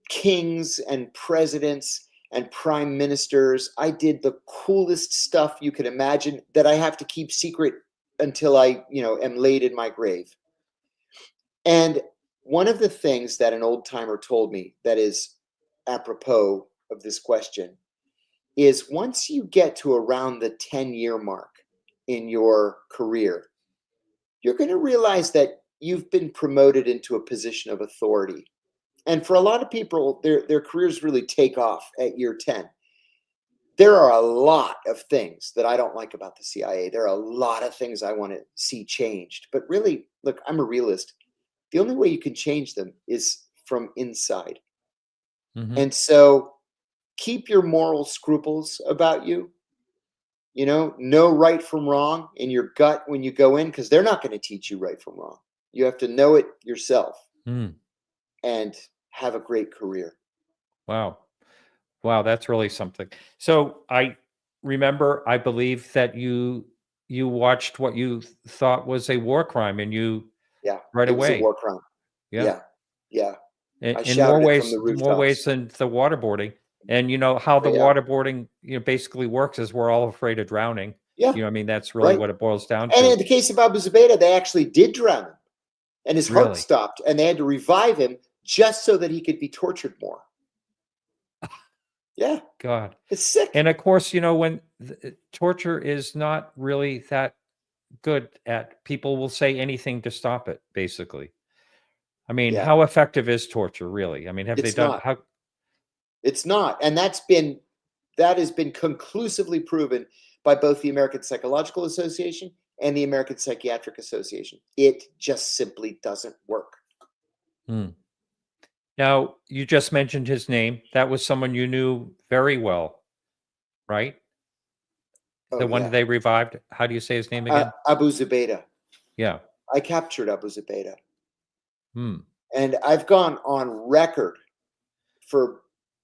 kings and presidents and prime ministers. I did the coolest stuff you could imagine that I have to keep secret until I, am laid in my grave. And one of the things that an old timer told me that is apropos of this question is, once you get to around the 10-year mark in your career, you're going to realize that you've been promoted into a position of authority. And for a lot of people, their careers really take off at year 10. There are a lot of things that I don't like about the CIA. There are a lot of things I want to see changed. But really, look, I'm a realist. The only way you can change them is from inside. And so keep your moral scruples about you. Know right from wrong in your gut when you go in, because they're not going to teach you right from wrong. You have to know it yourself and have a great career. Wow. Wow, that's really something. So I believe that you watched what you thought was a war crime, and you right it was away. a war crime. Yeah. In more ways rooftops. than the waterboarding. And how the waterboarding basically works is we're all afraid of drowning. Yeah. That's really what it boils down to. And in the case of Abu Zubaydah, they actually did drown him, and his heart stopped, and they had to revive him just so that he could be tortured more. Yeah. God. It's sick. And of course, when torture is not really that good at, people will say anything to stop it, basically. How effective is torture, really? Have they done how? It's not. And that has been conclusively proven by both the American Psychological Association and the American Psychiatric Association. It just simply doesn't work. Now, you just mentioned his name. That was someone you knew very well, right? The one they revived. How do you say his name again? Abu Zubaydah. Yeah. I captured Abu Zubaydah. And I've gone on record for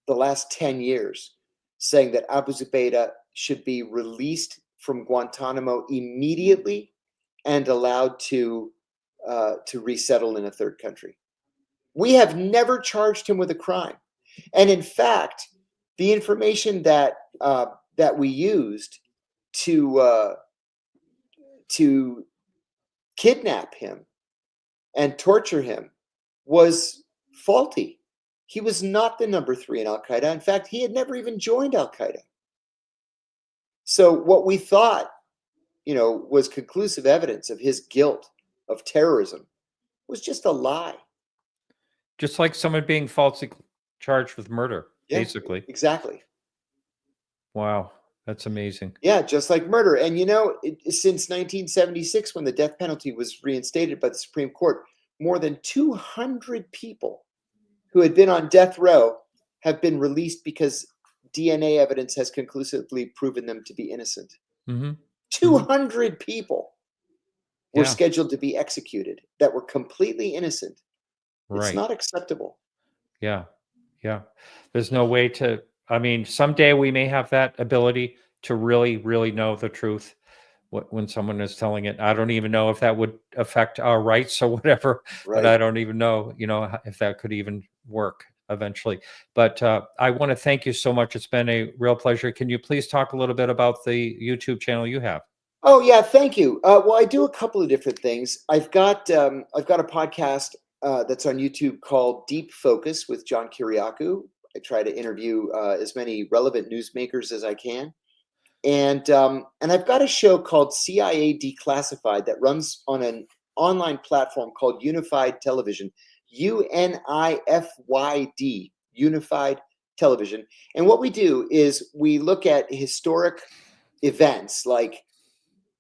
the last 10 years saying that Abu Zubaydah should be released from Guantanamo immediately and allowed to resettle in a third country. We have never charged him with a crime. And in fact, the information that we used to kidnap him and torture him was faulty. He was not the number 3 in al-Qaeda. In fact, he had never even joined al-Qaeda. So what we thought, was conclusive evidence of his guilt of terrorism was just a lie. Just like someone being falsely charged with murder, basically. Exactly. Wow. That's amazing. Yeah, just like murder. And since 1976, when the death penalty was reinstated by the Supreme Court, more than 200 people who had been on death row have been released because DNA evidence has conclusively proven them to be innocent. Mm-hmm. 200 people were Yeah. scheduled to be executed that were completely innocent. Right. It's not acceptable. Yeah. Yeah. There's no way to, I mean, someday we may have that ability to really, really know the truth when someone is telling it. I don't even know if that would affect our rights or whatever, but I Right. don't even know, if that could even work eventually. But I want to thank you so much. It's been a real pleasure. Can you please talk a little bit about the YouTube channel you have? Oh yeah, thank you. Well, I do a couple of different things. I've got a podcast that's on YouTube called Deep Focus with John Kiriakou. I try to interview as many relevant newsmakers as I can, and I've got a show called CIA Declassified that runs on an online platform called Unified Television, UNIFYD, Unified Television. And what we do is we look at historic events like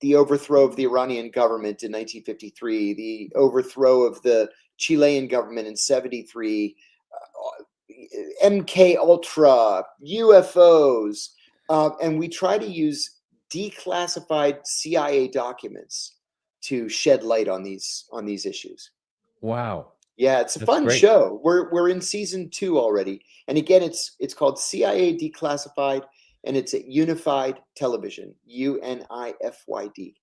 the overthrow of the Iranian government in 1953, the overthrow of the Chilean government in 73, MK Ultra, UFOs, and we try to use declassified CIA documents to shed light on these issues. Wow. Yeah, it's a That's fun great. show. We're in season 2 already, and again, it's called CIA Declassified, and it's at Unified Television, UNIFYD.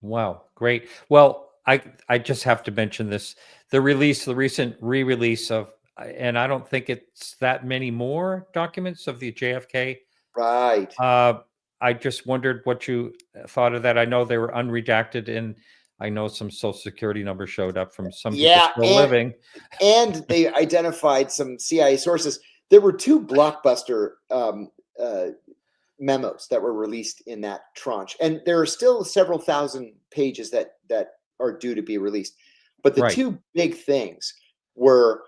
Wow, great. Well, I just have to mention this. The recent re-release of, and I don't think it's that many more documents of the JFK. Right. I just wondered what you thought of that. I know they were unredacted, and I know some social security numbers showed up from some people Yeah, still living. and they identified some CIA sources. There were 2 blockbuster memos that were released in that tranche, and there are still several thousand pages that are due to be released. But the Right. 2 big things were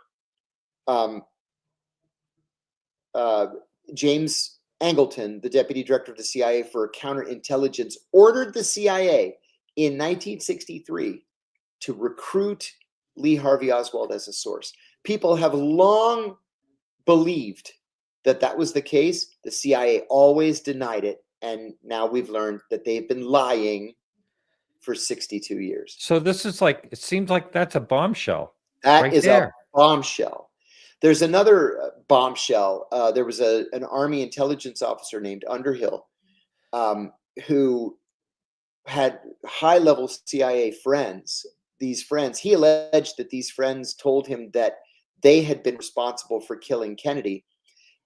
James Angleton, the deputy director of the CIA for counterintelligence, ordered the CIA in 1963 to recruit Lee Harvey Oswald as a source. People have long believed that was the case. The CIA always denied it, and now we've learned that they've been lying for 62 years. So this is like, it seems like that's a bombshell. That right is there. a bombshell. There's another bombshell. There was an Army intelligence officer named Underhill who had high-level CIA friends. These friends, he alleged that these friends told him that they had been responsible for killing Kennedy.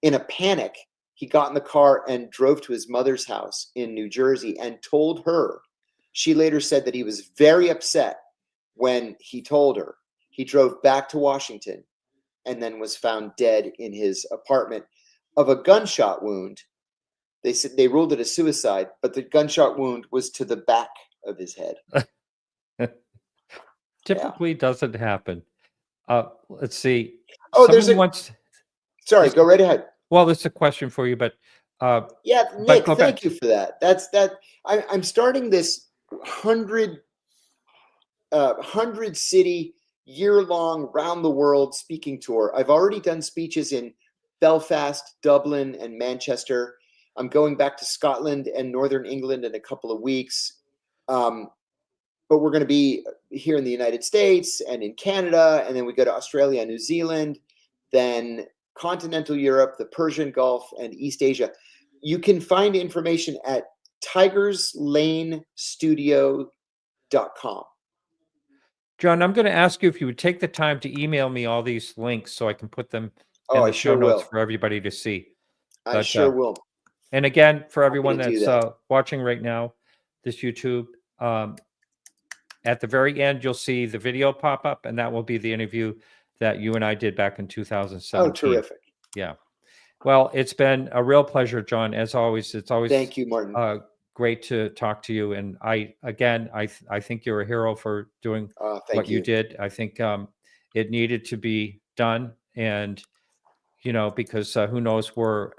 In a panic, he got in the car and drove to his mother's house in New Jersey and told her. She later said that he was very upset when he told her. He drove back to Washington and then was found dead in his apartment of a gunshot wound. They said they ruled it a suicide, but the gunshot wound was to the back of his head. Typically doesn't happen. Let's see. Oh, there's Someone wants. Sorry, go right ahead. Well, there's a question for you, but yeah, Nick, go thank back. you for that. I'm starting this 100 city year-long round the world speaking tour. I've already done speeches in Belfast, Dublin, and Manchester. I'm going back to Scotland and Northern England in a couple of weeks. But we're going to be here in the United States and in Canada, and then we go to Australia and New Zealand, then continental Europe, the Persian Gulf, and East Asia. You can find information at tigersLaneStudio.com. John, I'm going to ask you if you would take the time to email me all these links so I can put them in I the show sure notes will. for everybody to see. I sure will. And again, for everyone to do that's that. watching right now, this YouTube, at the very end, you'll see the video pop up, and that will be the interview that you and I did back in 2017. Oh, terrific. Yeah. Well, it's been a real pleasure, John. As always, it's always Thank you, Martin. Great to talk to you. And I think you're a hero for doing what you did. I think it needed to be done. And, because who knows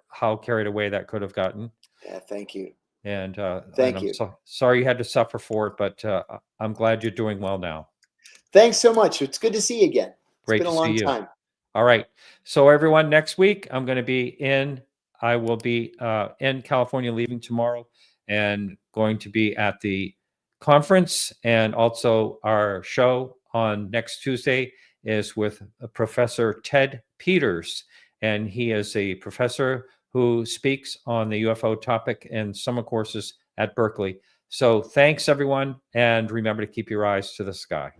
how carried away that could have gotten. Yeah, thank you. And Thank I'm you. sorry you had to suffer for it, but I'm glad you're doing well now. Thanks so much. It's good to see you again. It's Great been a to long see you. time. All right. So everyone, next week I will be in California, leaving tomorrow, and going to be at the conference. And also our show on next Tuesday is with Professor Ted Peters. And he is a professor who speaks on the UFO topic in summer courses at Berkeley. So thanks, everyone. And remember to keep your eyes to the sky.